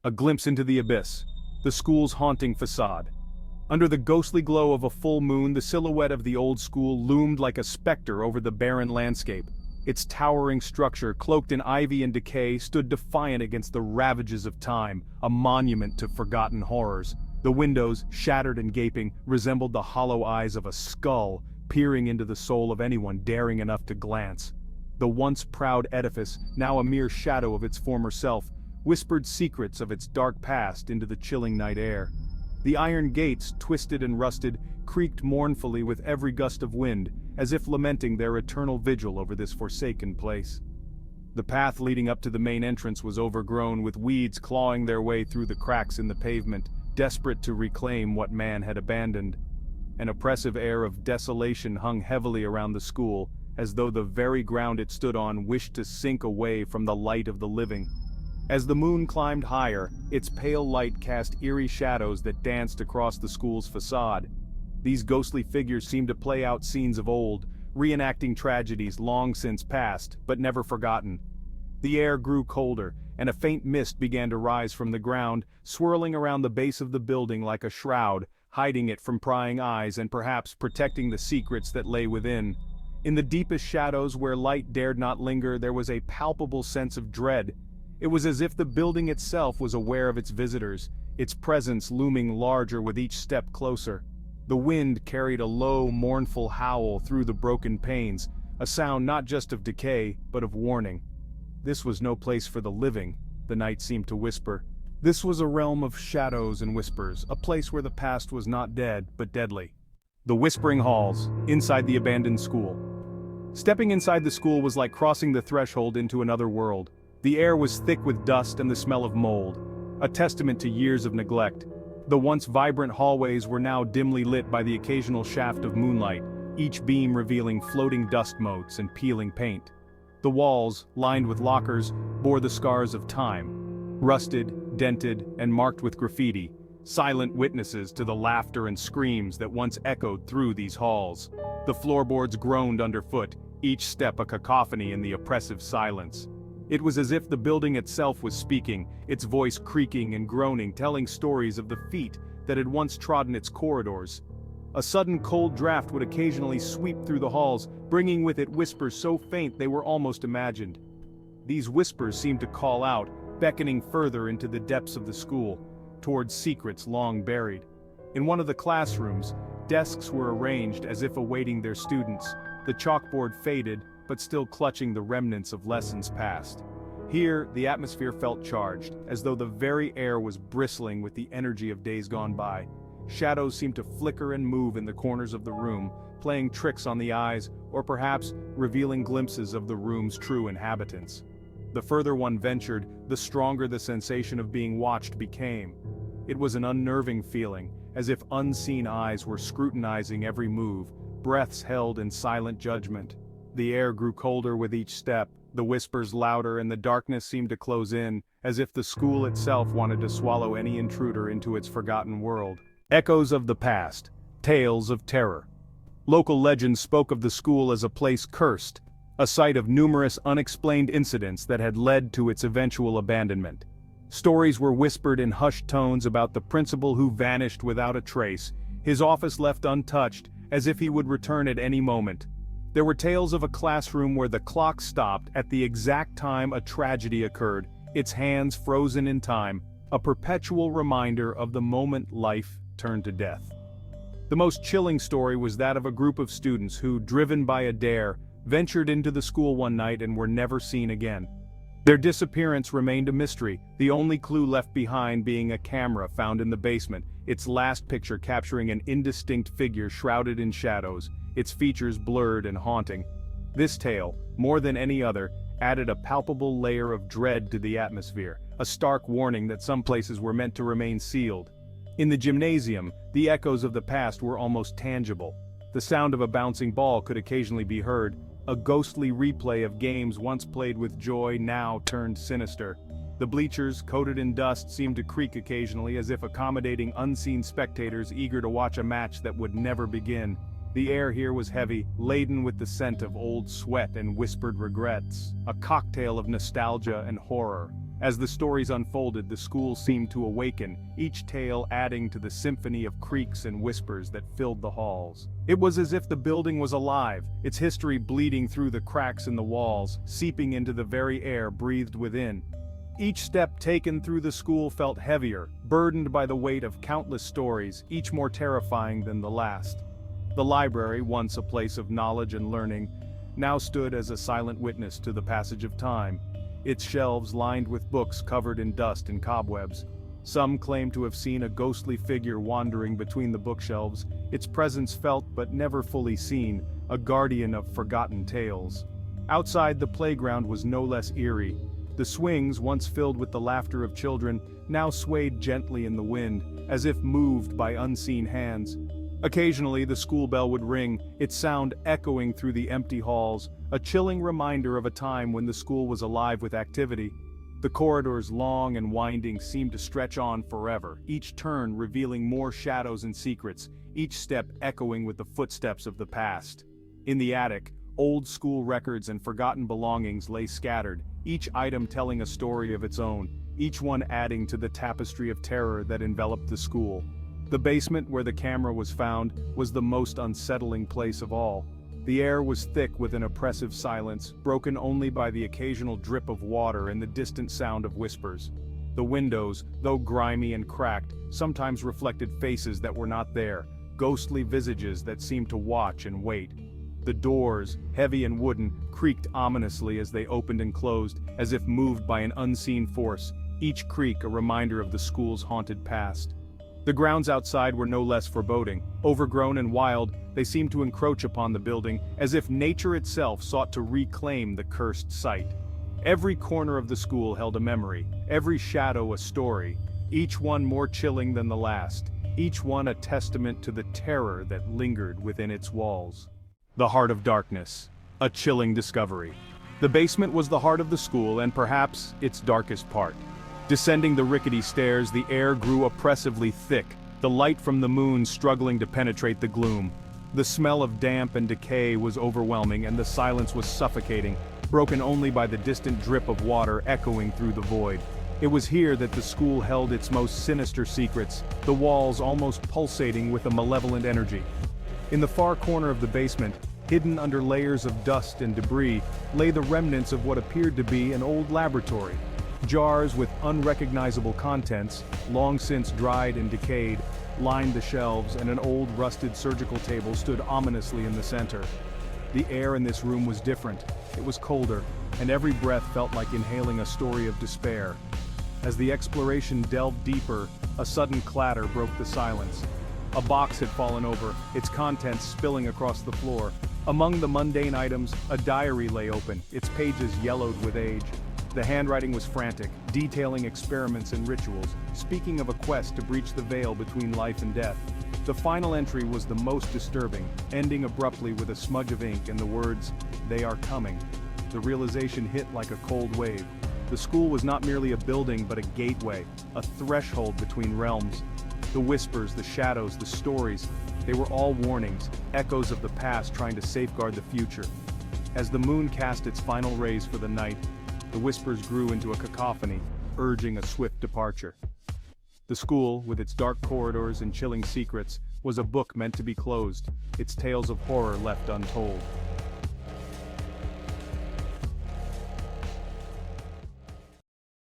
A glimpse into the abyss, the school's haunting facade. Under the ghostly glow of a full moon, the silhouette of the old school loomed like a specter over the barren landscape. Its towering structure, cloaked in ivy and decay, stood defiant against the ravages of time, a monument to forgotten horrors. The windows, shattered and gaping, resembled the hollow eyes of a skull, peering into the soul of anyone daring enough to glance. The once proud edifice, now a mere shadow of its former self, whispered secrets of its dark past into the chilling night air. The iron gates, twisted and rusted, creaked mournfully with every gust of wind, as if lamenting their eternal vigil over this forsaken place. The path leading up to the main entrance was overgrown, with weeds clawing their way through the cracks in the pavement, desperate to reclaim what man had abandoned. An oppressive air of desolation hung heavily around the school, as though the very ground it stood on wished to sink away from the light of the living. As the moon climbed higher, its pale light cast eerie shadows that danced across the school's facade. These ghostly figures seemed to play out scenes of old, reenacting tragedies long since past, but never forgotten. The air grew colder, and a faint mist began to rise from the ground, swirling around the base of the building like a shroud, hiding it from prying eyes and perhaps protecting the secrets that lay within. In the deepest shadows where light dared not linger, there was a palpable sense of dread. It was as if the building itself was aware of its visitors, its presence looming larger with each step closer. The wind carried a low, mournful howl through the broken panes, a sound not just of decay, but of warning. This was no place for the living, the night seemed to whisper. This was a realm of shadows and whispers, a place where the past was not dead, but deadly. The whispering halls, inside the abandoned school. Stepping inside the school was like crossing the threshold into another world. The air was thick with dust and the smell of mold, a testament to years of neglect. The once vibrant hallways were now dimly lit by the occasional shaft of moonlight, each beam revealing floating dust motes and peeling paint. The walls, lined with lockers, bore the scars of time, rusted, dented, and marked with graffiti, silent witnesses to the laughter and screams that once echoed through these halls. The floorboards groaned underfoot, each step a cacophony in the oppressive silence. It was as if the building itself was speaking, its voice creaking and groaning, telling stories of the feet that had once trodden its corridors. A sudden cold draft would occasionally sweep through the halls, bringing with it whispers so faint they were almost imagined. These whispers seemed to call out, beckoning further into the depths of the school, towards secrets long buried. In one of the classrooms, desks were arranged as if awaiting their students, the chalkboard faded, but still clutching the remnants of lessons past. Here, the atmosphere felt charged, as though the very air was bristling with the energy of days gone by. Shadows seemed to flicker and move in the corners of the room, playing tricks on the eyes, or perhaps revealing glimpses of the room's true inhabitants. The further one ventured, the stronger the sensation of being watched became. It was an unnerving feeling, as if unseen eyes were scrutinizing every move, breaths held in silent judgment. The air grew colder with each step, the whispers louder, and the darkness seemed to close in, as if the school itself wanted to swallow any intruder into its forgotten world. Echoes of the past, tales of terror. Local legends spoke of the school as a place cursed, a site of numerous unexplained incidents that had led to its eventual abandonment. Stories were whispered in hushed tones about the principal who vanished without a trace, his office left untouched, as if he would return at any moment. There were tales of a classroom where the clock stopped at the exact time a tragedy occurred, its hands frozen in time, a perpetual reminder of the moment life turned to death. The most chilling story was that of a group of students who, driven by a dare, ventured into the school one night and were never seen again. Their disappearance remained a mystery, the only clue left behind being a camera found in the basement, its last picture capturing an indistinct figure shrouded in shadows, its features blurred and haunting. This tale, more than any other, added a palpable layer of dread to the atmosphere, a stark warning that some places were meant to remain sealed. In the gymnasium, the echoes of the past were almost tangible. The sound of a bouncing ball could occasionally be heard, a ghostly replay of games once played with joy now turned sinister. The bleachers, coated in dust, seemed to creak occasionally as if accommodating unseen spectators eager to watch a match that would never begin. The air here was heavy, laden with the scent of old sweat and whispered regrets, a cocktail of nostalgia and horror. As the stories unfolded, the school seemed to awaken, each tale adding to the symphony of creaks and whispers that filled the halls. It was as if the building was alive, its history bleeding through the cracks in the walls, seeping into the very air breathed within. Each step taken through the school felt heavier, burdened by the weight of countless stories, each more terrifying than the last. The library, once a place of knowledge and learning, now stood as a silent witness to the passage of time, its shelves lined with books covered in dust and cobwebs. Some claimed to have seen a ghostly figure wandering between the bookshelves, its presence felt but never fully seen, a guardian of forgotten tales. Outside, the playground was no less eerie. The swings, once filled with the laughter of children, now swayed gently in the wind, as if moved by unseen hands. Occasionally, the school bell would ring, its sound echoing through the empty halls, a chilling reminder of a time when the school was alive with activity. The corridors, long and winding, seemed to stretch on forever, each turn revealing more shadows and secrets, each step echoing with the footsteps of the past. In the attic, old school records and forgotten belongings lay scattered, each item telling a story of its own, each one adding to the tapestry of terror that enveloped the school. The basement where the camera was found was the most unsettling place of all. The air was thick with an oppressive silence, broken only by the occasional drip of water and the distant sound of whispers. The windows, though grimy and cracked, sometimes reflected faces that were not there, ghostly visages that seemed to watch and wait. The doors, heavy and wooden, creaked ominously as they opened and closed, as if moved by an unseen force, each creak a reminder of the school's haunted past. The grounds outside were no less foreboding. Overgrown and wild, they seemed to encroach upon the building, as if nature itself sought to reclaim the cursed site. Every corner of the school held a memory, every shadow a story, each one more chilling than the last, each one a testament to the terror that lingered within its walls. The heart of darkness. A chilling discovery. The basement was the heart of the school and perhaps its darkest part. Descending the rickety stairs, the air grew oppressively thick, the light from the moon struggling to penetrate the gloom. The smell of damp and decay was overwhelming and the silence was suffocating, broken only by the distant drip of water echoing through the void. It was here that the school held its most sinister secrets, the walls almost pulsating with a malevolent energy. In the far corner of the basement, hidden under layers of dust and debris, lay the remnants of what appeared to be an old laboratory. Jars with unrecognizable contents, long since dried and decayed, lined the shelves, and an old rusted surgical table stood ominously in the center. The air in this room was different. It was colder, and every breath felt like inhaling a story of despair. As the exploration delved deeper, a sudden clatter broke the silence. A box had fallen over, its contents spilling across the floor. Among the mundane items, a diary lay open, its pages yellowed with age. The handwriting was frantic, detailing experiments and rituals, speaking of a quest to breach the veil between life and death. The final entry was the most disturbing, ending abruptly with a smudge of ink and the words, "They are coming." The realization hit like a cold wave. The school was not merely a building but a gateway, a threshold between realms. The whispers, the shadows, the stories, they were all warnings, echoes of the past trying to safeguard the future. As the moon cast its final rays for the night, the whispers grew into a cacophony, urging a swift departure. The school, with its dark corridors and chilling secrets, was a book meant to be closed, its tales of horror left untold.